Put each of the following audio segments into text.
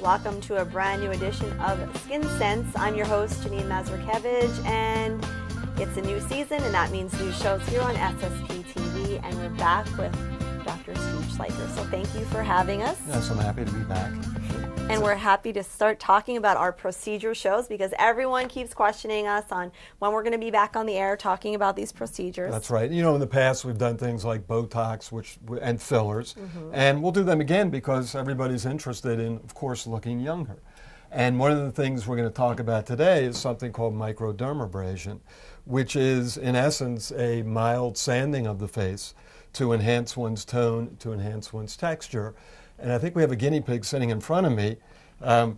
Welcome to a brand new edition of Skin Sense. I'm your host, Jeannine Mazurkiwecz, and it's a new season, and that means new shows here on SSP TV, and we're back with Dr. Steve Schleicher. So thank you for having us. Yes, I'm happy to be back. And we're happy to start talking about our procedure shows because everyone keeps questioning us on when we're going to be back on the air talking about these procedures. That's right. You know, in the past we've done things like Botox and fillers, and we'll do them again because everybody's interested in, of course, looking younger. And one of the things we're going to talk about today is something called microdermabrasion, which is, in essence, a mild sanding of the face to enhance one's tone, to enhance one's texture. And I think we have a guinea pig sitting in front of me,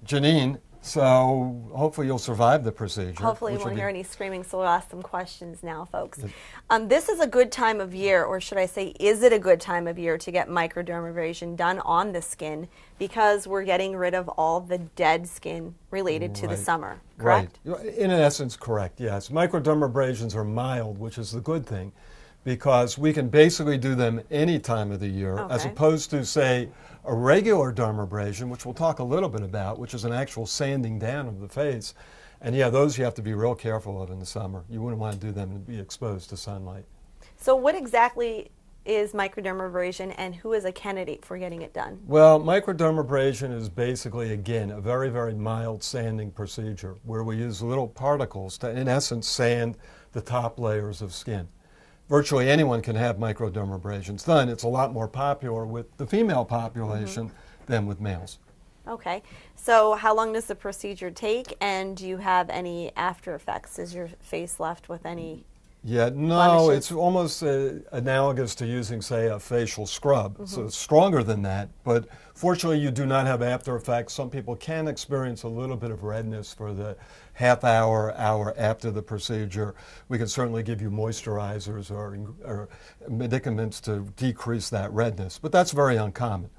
Jeannine, so hopefully you'll survive the procedure. Hopefully you won't hear any screaming, so we'll ask some questions now, folks. This is a good time of year, or should I say, is it a good time of year to get microdermabrasion done on the skin because we're getting rid of all the dead skin related to the summer, correct? Right. In essence, correct, yes. Microdermabrasions are mild, which is the good thing, because we can basically do them any time of the year, as opposed to, say, a regular dermabrasion, which we'll talk a little bit about, which is an actual sanding down of the face. And yeah, those you have to be real careful of in the summer. You wouldn't want to do them and be exposed to sunlight. So what exactly is microdermabrasion, and who is a candidate for getting it done? Well, microdermabrasion is basically, again, a very, very mild sanding procedure where we use little particles to, in essence, sand the top layers of skin. Virtually anyone can have microdermabrasions done. It's a lot more popular with the female population than with males. Okay. So how long does the procedure take, and do you have any after effects? Is your face left with any blemishes? It's almost analogous to using, say, a facial scrub. So it's stronger than that, but fortunately you do not have after effects. Some people can experience a little bit of redness for the half hour after the procedure. We can certainly give you moisturizers or medicaments to decrease that redness, but that's very uncommon.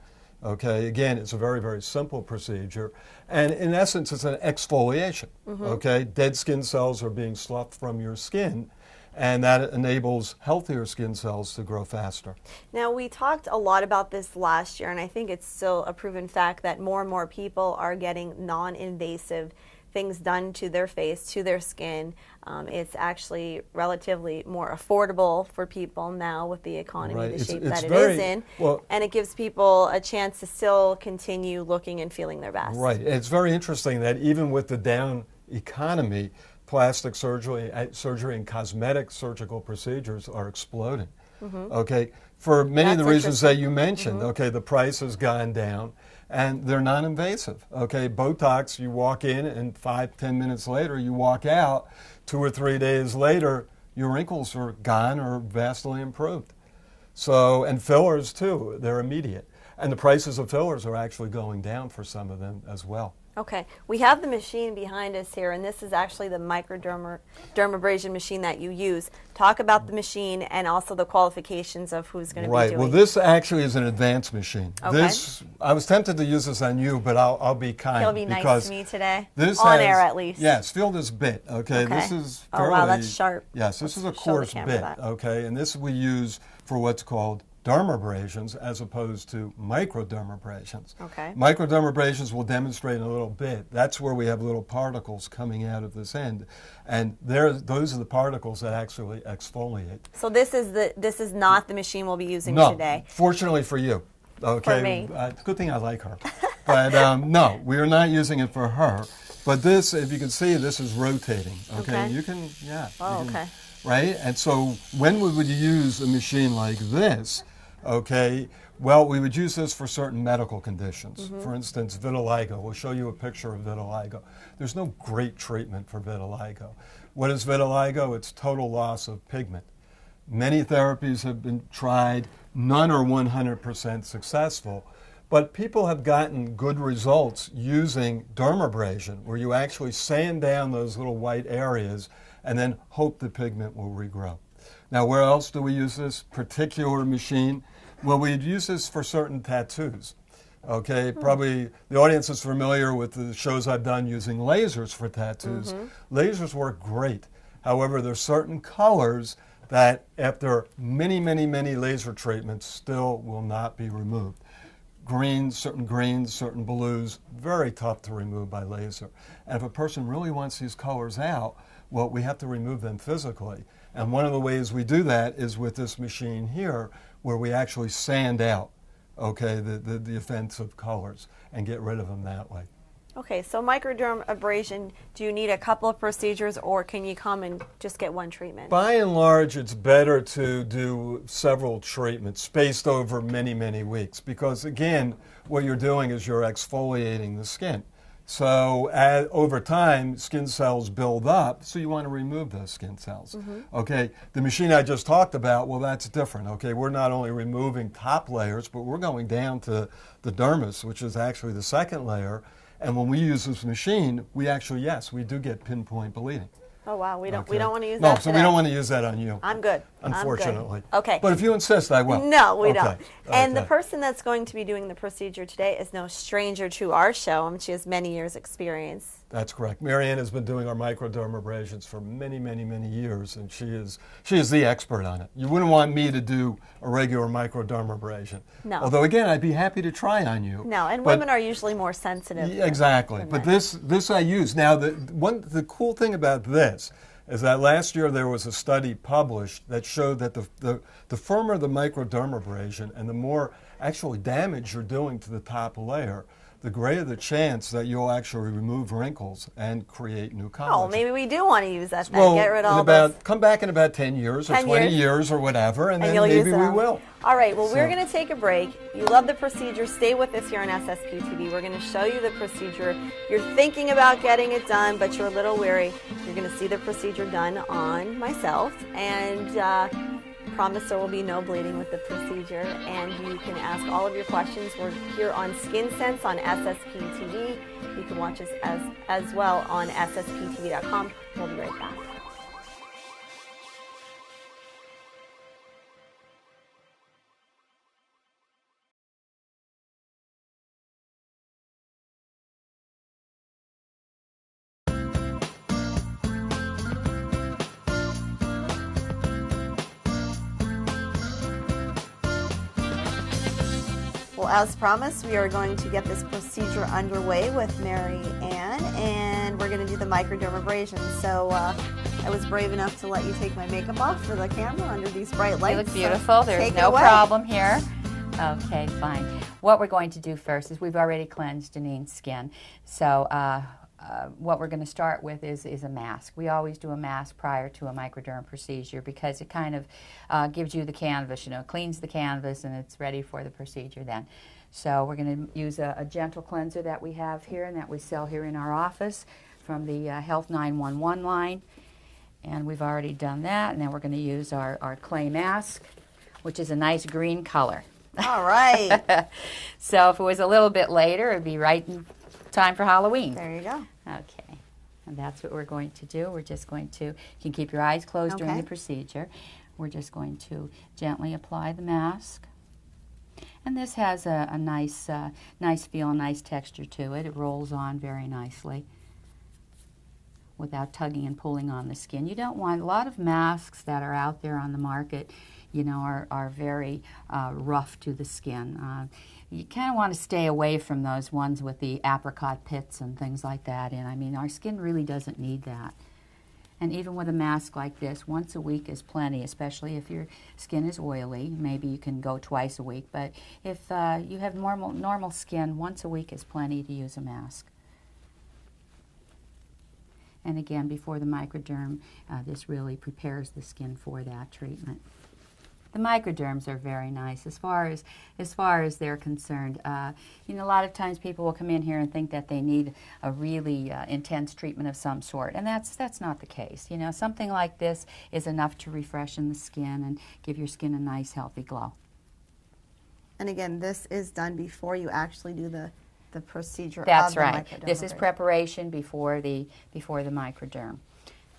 Okay, again, it's a very, very simple procedure, and in essence it's an exfoliation. Okay, dead skin cells are being sloughed from your skin, and that enables healthier skin cells to grow faster. Now, we talked a lot about this last year, and I think it's still a proven fact that more and more people are getting non-invasive things done to their face, to their skin. It's actually relatively more affordable for people now with the economy, the shape that it is in, and it gives people a chance to still continue looking and feeling their best. Right. It's very interesting that even with the down economy, plastic surgery and cosmetic surgical procedures are exploding. Okay, for many of the reasons that you mentioned. Okay, the price has gone down, and they're non-invasive. Okay, Botox, you walk in, and 5-10 minutes later, you walk out. 2 or 3 days later, your wrinkles are gone or vastly improved. So, and fillers too, they're immediate. And the prices of fillers are actually going down for some of them as well. Okay, we have the machine behind us here, and this is actually the microdermabrasion machine that you use. Talk about the machine and also the qualifications of who's going to be doing it. Well, this actually is an advanced machine. I was tempted to use this on you, but I'll be kind. He'll be nice to me today, this on air at least. Yes, feel this bit, okay? This is fairly, wow, that's sharp. Yes, this is a coarse bit, okay? And this we use for what's called dermabrasions as opposed to microdermabrasions. Okay. Microdermabrasions we'll demonstrate in a little bit. That's where we have little particles coming out of this end, and those are the particles that actually exfoliate. So this is not the machine we'll be using today. Fortunately for you. Okay. For me. Good thing I like her. But no, we are not using it for her. But this, if you can see, this is rotating. Okay. You can, okay. Right? And so when we would use a machine like this, okay, well, we would use this for certain medical conditions. For instance, vitiligo. We'll show you a picture of vitiligo. There's no great treatment for vitiligo. What is vitiligo? It's total loss of pigment. Many therapies have been tried. None are 100% successful. But people have gotten good results using dermabrasion, where you actually sand down those little white areas and then hope the pigment will regrow. Now, where else do we use this particular machine? Well, we'd use this for certain tattoos. Okay, probably the audience is familiar with the shows I've done using lasers for tattoos. Lasers work great. However, there's certain colors that after many, many, many laser treatments still will not be removed. greens, certain blues, very tough to remove by laser. And if a person really wants these colors out, well, we have to remove them physically. And one of the ways we do that is with this machine here, where we actually sand out, okay, the offensive colors and get rid of them that way. Okay, so microdermabrasion, do you need a couple of procedures or can you come and just get one treatment? By and large, it's better to do several treatments spaced over many, many weeks because, again, what you're doing is you're exfoliating the skin. So over time, skin cells build up, so you want to remove those skin cells. Okay, the machine I just talked about, well, that's different. Okay, we're not only removing top layers, but we're going down to the dermis, which is actually the second layer. And when we use this machine, we actually, yes, we do get pinpoint bleeding. Oh wow, we don't Okay. want to use No, that so today. we don't want to use that on you. I'm good. Unfortunately. I'm good. Okay. But if you insist, I will. No, we Okay. don't. And the Okay. person that's going to be doing the procedure today is no stranger to our show. She has many years' experience. That's correct. Mary Ann has been doing our microdermabrasions for many, many, many years, and she is the expert on it. You wouldn't want me to do a regular microdermabrasion. No. Although, again, I'd be happy to try on you. No, and But- women are usually more sensitive. Yeah, exactly. than But men. this I use. Now, the cool thing about this is that last year there was a study published that showed that the firmer the microdermabrasion and the more actually damage you're doing to the top layer, the greater the chance that you'll actually remove wrinkles and create new collagen. Oh, maybe we do want to use that then. Well, Get rid of in all about, this. come back in about 10 years or 10 20 years. years or whatever, and then You'll use maybe it we all. will. All right, well, we're So- going to take a break. You love the procedure. Stay with us here on SSP TV. We're going to show you the procedure. You're thinking about getting it done, but you're a little weary. You're going to see the procedure done on myself, and promise there will be no bleeding with the procedure. And you can ask all of your questions. We're here on Skin Sense on SSP TV. You can watch us as well on ssptv.com. We'll be right back. Well, as promised, we are going to get this procedure underway with Mary Ann, and we're going to do the microdermabrasion. So I was brave enough to let you take my makeup off for the camera under these bright lights. You look beautiful. So There's take it no away. problem here. Okay, fine. What we're going to do first is we've already cleansed Jeannine's skin. So what we're going to start with is a mask. We always do a mask prior to a microderm procedure because it kind of gives you the canvas, cleans the canvas and it's ready for the procedure then. So we're going to use a gentle cleanser that we have here and that we sell here in our office from the Health 911 line. And we've already done that. And then we're going to use our clay mask, which is a nice green color. All right. So if it was a little bit later, it would be right in time for Halloween. There you go. Okay. And that's what we're going to do. We're just going to, you can keep your eyes closed during Okay. the procedure. We're just going to gently apply the mask. And this has a nice, nice feel, a nice texture to it. It rolls on very nicely without tugging and pulling on the skin. You don't want, a lot of masks that are out there on the market, are very rough to the skin. You kind of want to stay away from those ones with the apricot pits and things like that. And I mean, our skin really doesn't need that. And even with a mask like this, once a week is plenty, especially if your skin is oily. Maybe you can go twice a week. But if you have normal skin, once a week is plenty to use a mask. And again, before the microderm, this really prepares the skin for that treatment. The microderms are very nice as far as they're concerned. A lot of times people will come in here and think that they need a really intense treatment of some sort, and that's not the case. Something like this is enough to refreshen the skin and give your skin a nice, healthy glow. And again, this is done before you actually do the procedure. That's of the right. This is microdermabrasion. preparation before the microderm.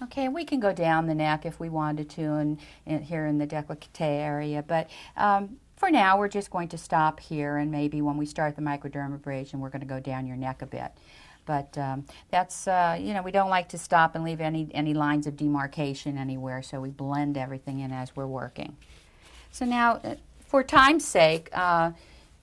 Okay, we can go down the neck if we wanted to, and here in the décolleté area. But for now, we're just going to stop here, and maybe when we start the microdermabrasion, we're going to go down your neck a bit. But that's we don't like to stop and leave any lines of demarcation anywhere, so we blend everything in as we're working. So now, for time's sake,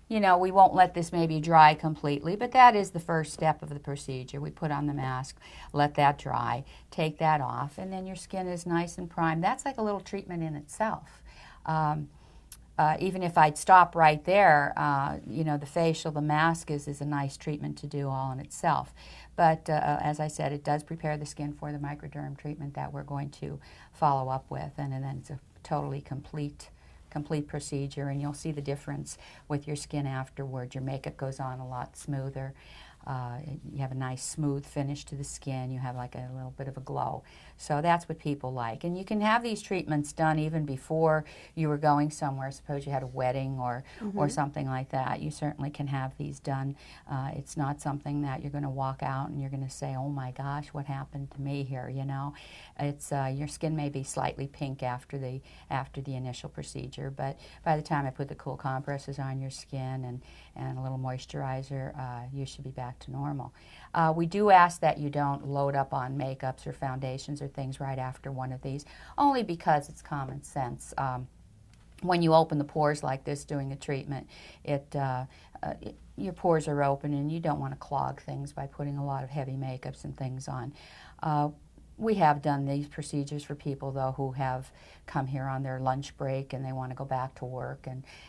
you know, we won't let this maybe dry completely, but that is the first step of the procedure. We put on the mask, let that dry, take that off, and then your skin is nice and primed. That's like a little treatment in itself. Even if I'd stop right there, you know, the facial, the mask is a nice treatment to do all in itself. But as I said, it does prepare the skin for the microderm treatment that we're going to follow up with, and then it's a totally complete procedure, and you'll see the difference with your skin afterward. Your makeup goes on a lot smoother. You have a nice smooth finish to the skin. You have like a little bit of a glow. So that's what people like. And you can have these treatments done even before you were going somewhere. Suppose you had a wedding or something like that. You certainly can have these done. It's not something that you're going to walk out and you're going to say, oh my gosh, what happened to me here, you know. It's your skin may be slightly pink after the initial procedure, but by the time I put the cool compresses on your skin and a little moisturizer, you should be back to normal. We do ask that you don't load up on makeups or foundations or things right after one of these, only because it's common sense. When you open the pores like this doing the treatment, your pores are open and you don't want to clog things by putting a lot of heavy makeups and things on. We have done these procedures for people, though, who have come here on their lunch break and they want to go back to work,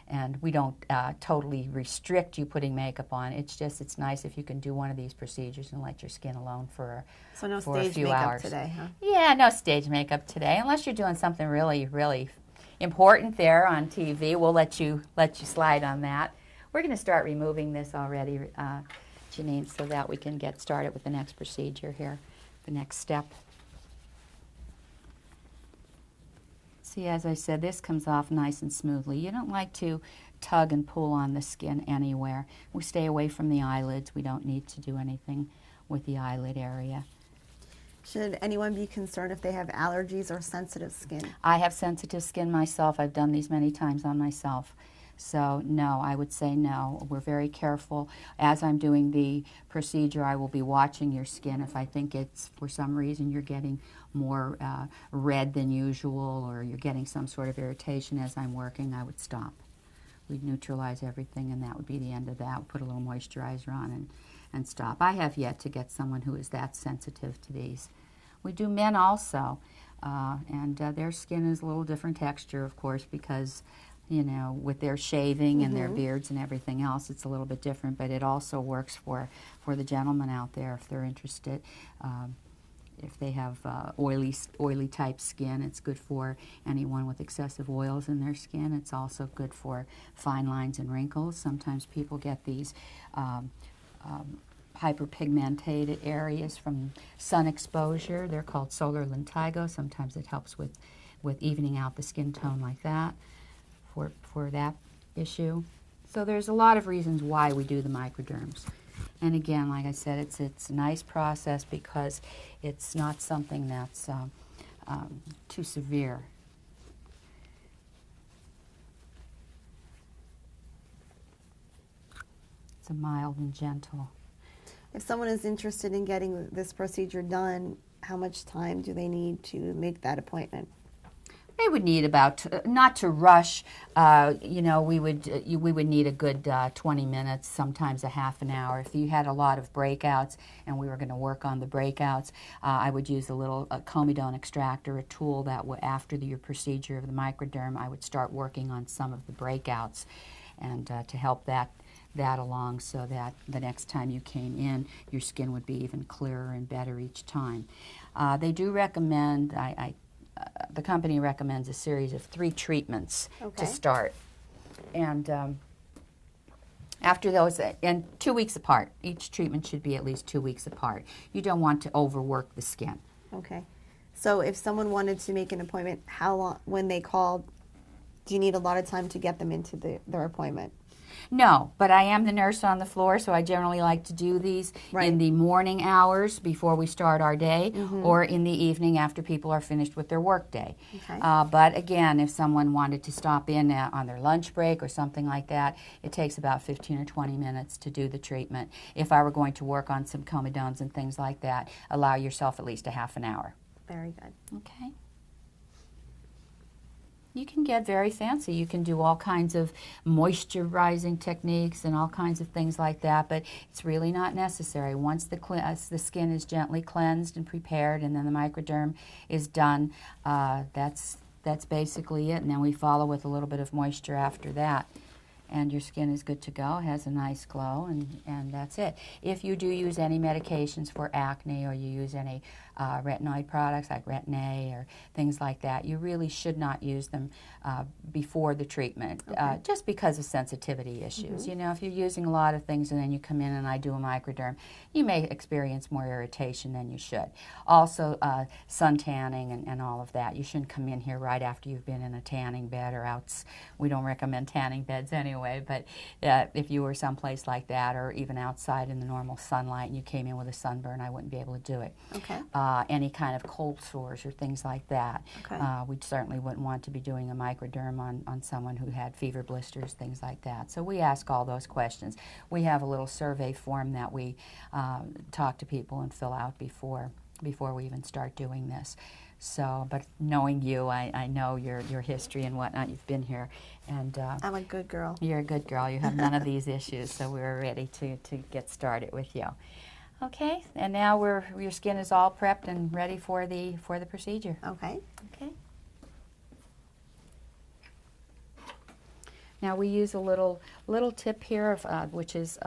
and we don't totally restrict you putting makeup on. It's just, it's nice if you can do one of these procedures and let your skin alone for a few hours. So no stage makeup today, huh? Yeah, no stage makeup today, unless you're doing something really, really important there on TV. We'll let you slide on that. We're going to start removing this already, Jeannine, so that we can get started with the next procedure here, the next step. See, as I said, this comes off nice and smoothly. You don't like to tug and pull on the skin anywhere. We stay away from the eyelids. We don't need to do anything with the eyelid area. Should anyone be concerned if they have allergies or sensitive skin? I have sensitive skin myself. I've done these many times on myself. So no, I would say no. We're very careful. As I'm doing the procedure, I will be watching your skin. If I think it's, for some reason, you're getting more red than usual, or you're getting some sort of irritation as I'm working, I would stop. We'd neutralize everything, and that would be the end of that. We'll put a little moisturizer on and stop. I have yet to get someone who is that sensitive to these. We do men also, and their skin is a little different texture, of course, because you know, with their shaving and their beards and everything else, it's a little bit different, but it also works for the gentlemen out there if they're interested. If they have oily type skin, it's good for anyone with excessive oils in their skin. It's also good for fine lines and wrinkles. Sometimes people get these hyperpigmented areas from sun exposure. They're called solar lentigo. Sometimes it helps with evening out the skin tone like that. For that issue. So there's a lot of reasons why we do the microderms. And again, like I said, it's a nice process because it's not something that's too severe. It's a mild and gentle. If someone is interested in getting this procedure done, how much time do they need to make that appointment? They would need about, not to rush, you know, we would need a good 20 minutes, sometimes a half an hour. If you had a lot of breakouts and we were going to work on the breakouts, I would use a little comedone extractor, a tool that would, after your procedure of the microderm, I would start working on some of the breakouts and to help that along so that the next time you came in, your skin would be even clearer and better each time. They do recommend, the company recommends a series of 3 treatments to start. And after those, and 2 weeks apart. Each treatment should be at least 2 weeks apart. You don't want to overwork the skin. Okay. So if someone wanted to make an appointment, how long, when they call, do you need a lot of time to get them into their appointment? No, but I am the nurse on the floor, so I generally like to do these in the morning hours before we start our day, or in the evening after people are finished with their work day. Okay. But again, if someone wanted to stop in on their lunch break or something like that, it takes about 15 or 20 minutes to do the treatment. If I were going to work on some comedones and things like that, allow yourself at least a half an hour. Very good. Okay. You can get very fancy. You can do all kinds of moisturizing techniques and all kinds of things like that, but it's really not necessary. Once the skin is gently cleansed and prepared and then the microderm is done, that's basically it. And then we follow with a little bit of moisture after that. And your skin is good to go, has a nice glow, and that's it. If you do use any medications for acne or you use any retinoid products like Retin-A or things like that, you really should not use them before the treatment, just because of sensitivity issues. You know, if you're using a lot of things and then you come in and I do a microderm, you may experience more irritation than you should. Also, sun tanning and all of that. You shouldn't come in here right after you've been in a tanning bed or out. We don't recommend tanning beds anyway, but if you were someplace like that or even outside in the normal sunlight and you came in with a sunburn, I wouldn't be able to do it. Okay. Any kind of cold sores or things like that. Okay. We certainly wouldn't want to be doing a microderm on someone who had fever blisters, things like that. So we ask all those questions. We have a little survey form that we talk to people and fill out before we even start doing this. So, but knowing you, I know your history and whatnot. You've been here, and I'm a good girl. You're a good girl. You have none of these issues, so we're ready to get started with you. Okay, and now your skin is all prepped and ready for the procedure. Okay. Okay. Now we use a little tip here, which is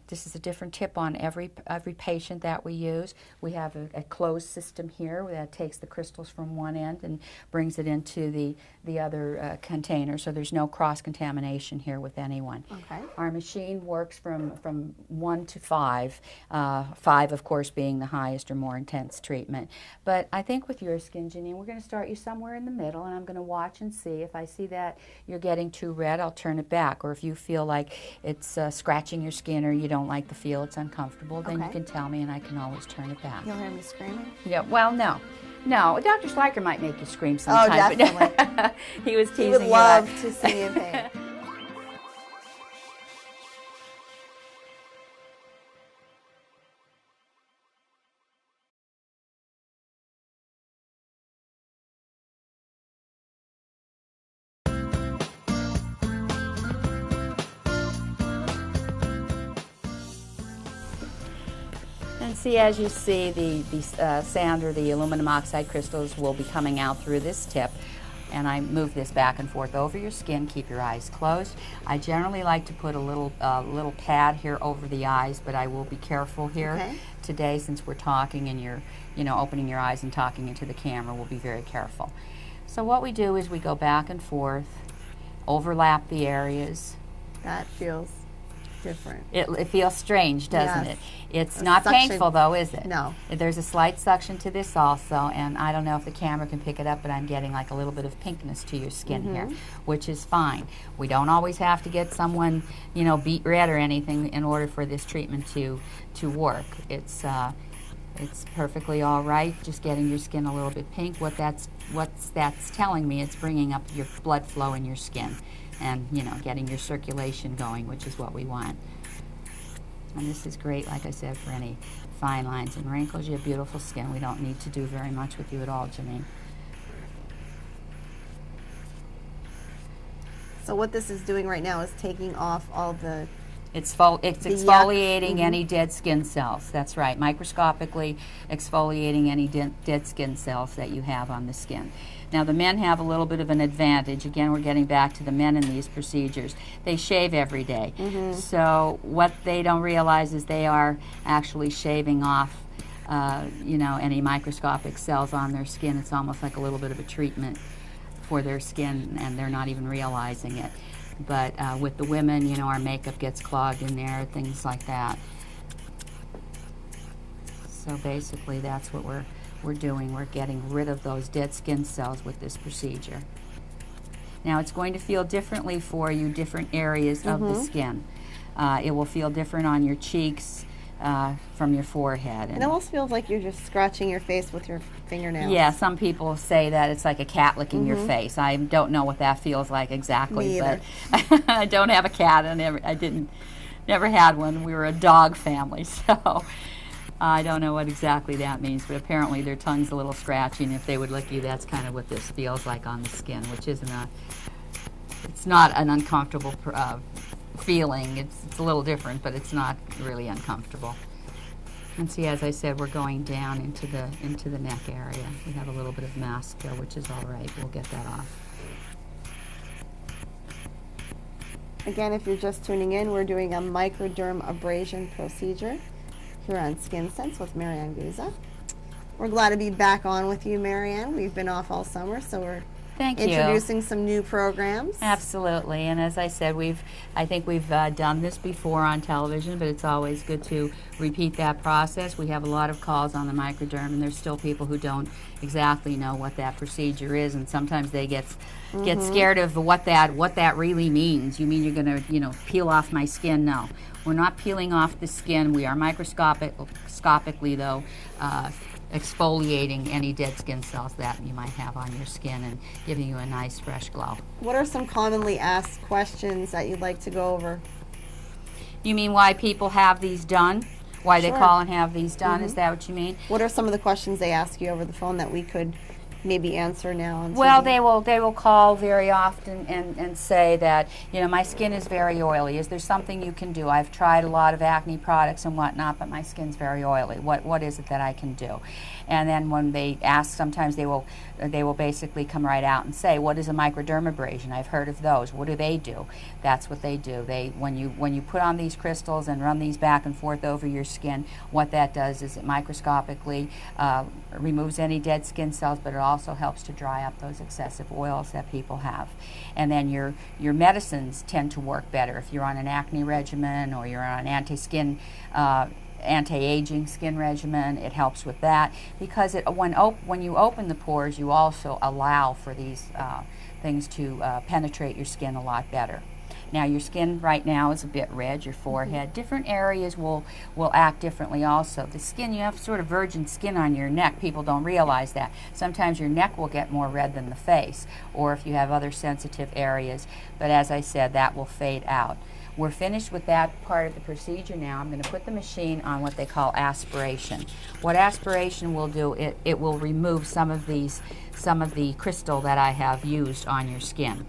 this is a different tip on every patient that we use. We have a closed system here that takes the crystals from one end and brings it into the other container, so there's no cross-contamination here with anyone. Okay. Our machine works from 1 to 5, 5 of course being the highest or more intense treatment. But I think with your skin, Jeannine, we're going to start you somewhere in the middle, and I'm going to watch and see. If I see that you're getting too red, I'll turn it back. Or if you feel like it's scratching your skin or you don't like the feel, it's uncomfortable, then you can tell me and I can always turn it back. You'll hear me screaming? Yeah, well, no. No, Dr. Schleicher might make you scream sometimes. Oh, definitely. He was teasing He would you. love to see you in pain. And see, as you see, the sand or the aluminum oxide crystals will be coming out through this tip. And I move this back and forth over your skin. Keep your eyes closed. I generally like to put a little pad here over the eyes, but I will be careful here today since we're talking and you're, opening your eyes and talking into the camera. We'll be very careful. So what we do is we go back and forth, overlap the areas. That feels different. It feels strange, doesn't Yes. it? It's A not suction. painful though, is it? No. There's a slight suction to this also, and I don't know if the camera can pick it up, but I'm getting like a little bit of pinkness to your skin here, which is fine. We don't always have to get someone, beat red or anything in order for this treatment to work. It's perfectly all right, just getting your skin a little bit pink. What that's telling me, it's bringing up your blood flow in your skin and, getting your circulation going, which is what we want. And this is great, like I said, for any fine lines and wrinkles. You have beautiful skin. We don't need to do very much with you at all, Jeannine. So what this is doing right now is taking off all the... It's exfoliating any dead skin cells. That's right. Microscopically exfoliating any dead skin cells that you have on the skin. Now, the men have a little bit of an advantage. Again, we're getting back to the men in these procedures. They shave every day. So what they don't realize is they are actually shaving off any microscopic cells on their skin. It's almost like a little bit of a treatment for their skin, and they're not even realizing it. But with the women, our makeup gets clogged in there, things like that. So basically, that's what we're doing. We're getting rid of those dead skin cells with this procedure. Now, it's going to feel differently for you, different areas of the skin. It will feel different on your cheeks, from your forehead. It almost feels like you're just scratching your face with your fingernails. Yeah, some people say that it's like a cat licking your face. I don't know what that feels like exactly. Me either. But I don't have a cat, and never had one. We were a dog family, so I don't know what exactly that means, but apparently their tongue's a little scratchy, and if they would lick you, that's kind of what this feels like on the skin, which isn't it's not an uncomfortable feeling. It's a little different, but it's not really uncomfortable. And see, as I said, we're going down into the neck area. We have a little bit of mask there, which is all right. We'll get that off. Again, if you're just tuning in, we're doing a microdermabrasion procedure here on Skin Sense with Ann Guza. We're glad to be back on with you, Ann. We've been off all summer, so we're Thank you. Introducing some new programs. Absolutely, and as I said, I think we've done this before on television, but it's always good to repeat that process. We have a lot of calls on the microderm, and there's still people who don't exactly know what that procedure is, and sometimes they get scared of what that really means. You mean you're going to peel off my skin? No, we're not peeling off the skin. We are microscopically though exfoliating any dead skin cells that you might have on your skin and giving you a nice fresh glow. What are some commonly asked questions that you'd like to go over? You mean why people have these done? Why they call and have these done? Is that what you mean? What are some of the questions they ask you over the phone that we could maybe answer now on Well, TV? they will call very often and say that, my skin is very oily. Is there something you can do? I've tried a lot of acne products and whatnot, but my skin's very oily. What is it that I can do? And then when they ask, sometimes they will basically come right out and say, what is a microdermabrasion? I've heard of those. What do they do? That's what they do. When you put on these crystals and run these back and forth over your skin, what that does is it microscopically removes any dead skin cells, but it also helps to dry up those excessive oils that people have. And then your medicines tend to work better if you're on an acne regimen or you're on an anti-aging skin regimen. It helps with that because when you open the pores, you also allow for these things to penetrate your skin a lot better. Now your skin right now is a bit red, your forehead. Different areas will act differently also. The skin, you have sort of virgin skin on your neck. People don't realize that. Sometimes your neck will get more red than the face, or if you have other sensitive areas. But as I said, that will fade out. We're finished with that part of the procedure now. I'm going to put the machine on what they call aspiration. What aspiration will do, it will remove some of the crystal that I have used on your skin.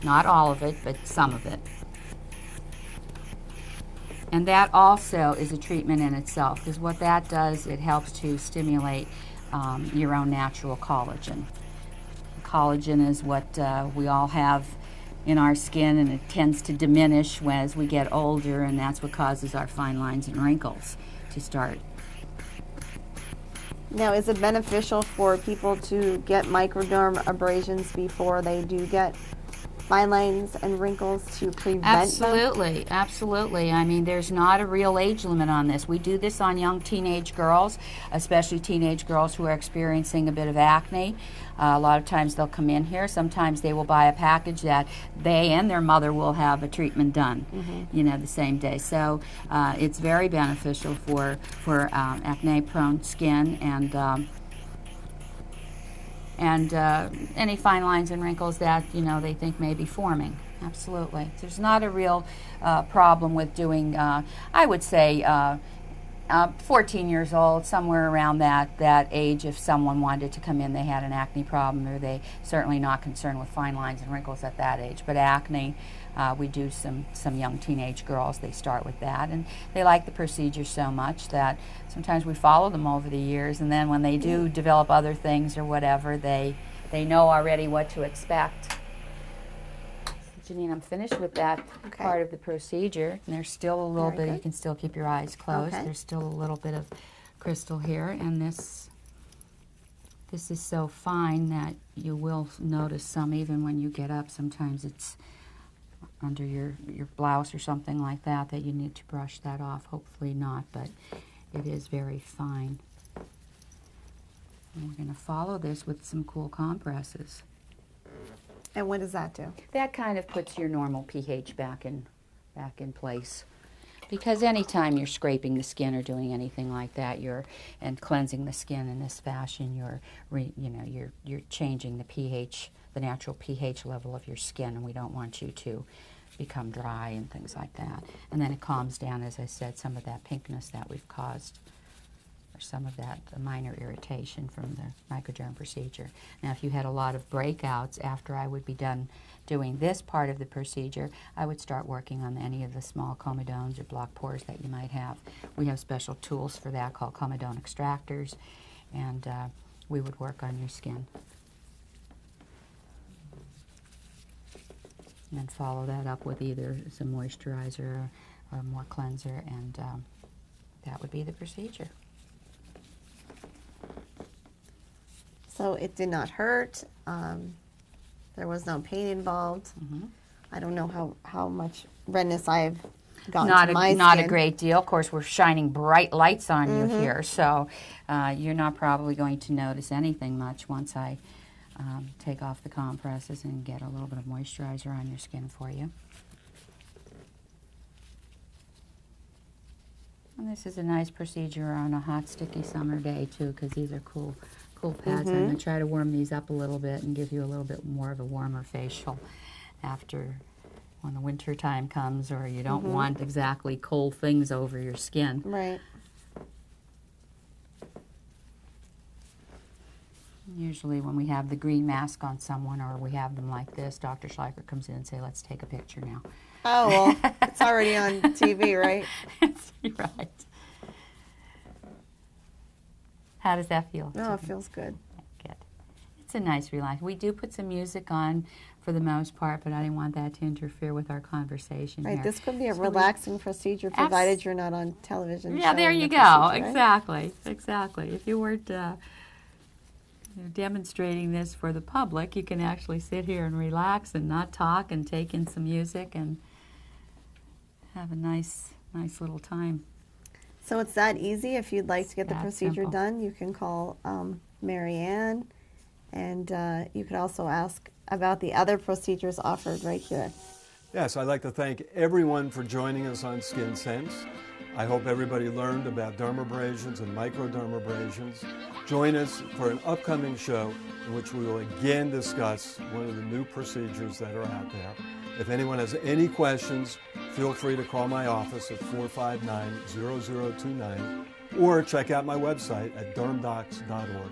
Not all of it, but some of it. And that also is a treatment in itself, because what that does, it helps to stimulate your own natural collagen. Collagen is what we all have in our skin, and it tends to diminish as we get older, and that's what causes our fine lines and wrinkles to start. Now, is it beneficial for people to get microdermabrasions before they do get fine lines and wrinkles to prevent Absolutely, them? Absolutely. I mean, there's not a real age limit on this. We do this on young teenage girls, especially teenage girls who are experiencing a bit of acne. A lot of times they'll come in here. Sometimes they will buy a package that they and their mother will have a treatment done, the same day. So it's very beneficial for acne-prone skin and any fine lines and wrinkles that they think may be forming. Absolutely. There's not a real problem with doing, I would say, 14 years old, somewhere around that age. If someone wanted to come in, they had an acne problem, or they certainly not concerned with fine lines and wrinkles at that age. But acne, we do some young teenage girls. They start with that, and they like the procedure so much that sometimes we follow them over the years, and then when they do develop other things or whatever, they know already what to expect. Jeannine, I'm finished with that part of the procedure. And there's still a little bit, you can still keep your eyes closed. There's still a little bit of crystal here, and this is so fine that you will notice some even when you get up. Sometimes it's under your blouse or something like that you need to brush that off. Hopefully not, but it is very fine. And we're going to follow this with some cool compresses. And what does that do? That kind of puts your normal pH back in place. Because anytime you're scraping the skin or doing anything like that, and cleansing the skin in this fashion, you're changing the pH, the natural pH level of your skin, and we don't want you to become dry and things like that. And then it calms down, as I said, some of that pinkness that we've caused. or some of that minor irritation from the microderm procedure. Now, if you had a lot of breakouts after I would be done doing this part of the procedure, I would start working on any of the small comedones or blocked pores that you might have. We have special tools for that called comedone extractors, and we would work on your skin. And then follow that up with either some moisturizer or more cleanser, and that would be the procedure. So it did not hurt. There was no pain involved. Mm-hmm. I don't know how much redness I've gotten Not to my skin. not a great deal. Of course, we're shining bright lights on you here, so you're not probably going to notice anything much once I take off the compresses and get a little bit of moisturizer on your skin for you. And this is a nice procedure on a hot, sticky summer day too, because these are cool pads. I'm going to try to warm these up a little bit and give you a little bit more of a warmer facial after when the winter time comes, or you don't want exactly cold things over your skin. Right. Usually when we have the green mask on someone, or we have them like this, Dr. Schleicher comes in and say, let's take a picture now. Oh, well, it's already on TV, right? Right. How does that feel? No, it feels good. Good. It's a nice relax. We do put some music on for the most part, but I didn't want that to interfere with our conversation Right, here. this could be a relaxing procedure, provided you're not on television. Yeah, there showing you the go. procedure, right? Exactly. Exactly. If you weren't demonstrating this for the public, you can actually sit here and relax and not talk and take in some music and have a nice little time. So it's that easy. If you'd like to get the That procedure simple. done, you can call Mary Ann, and you could also ask about the other procedures offered right here. Yes, I'd like to thank everyone for joining us on Skin Sense. I hope everybody learned about dermabrasions and microdermabrasions. Join us for an upcoming show in which we will again discuss one of the new procedures that are out there. If anyone has any questions, feel free to call my office at 459-0029 or check out my website at dermdocs.org.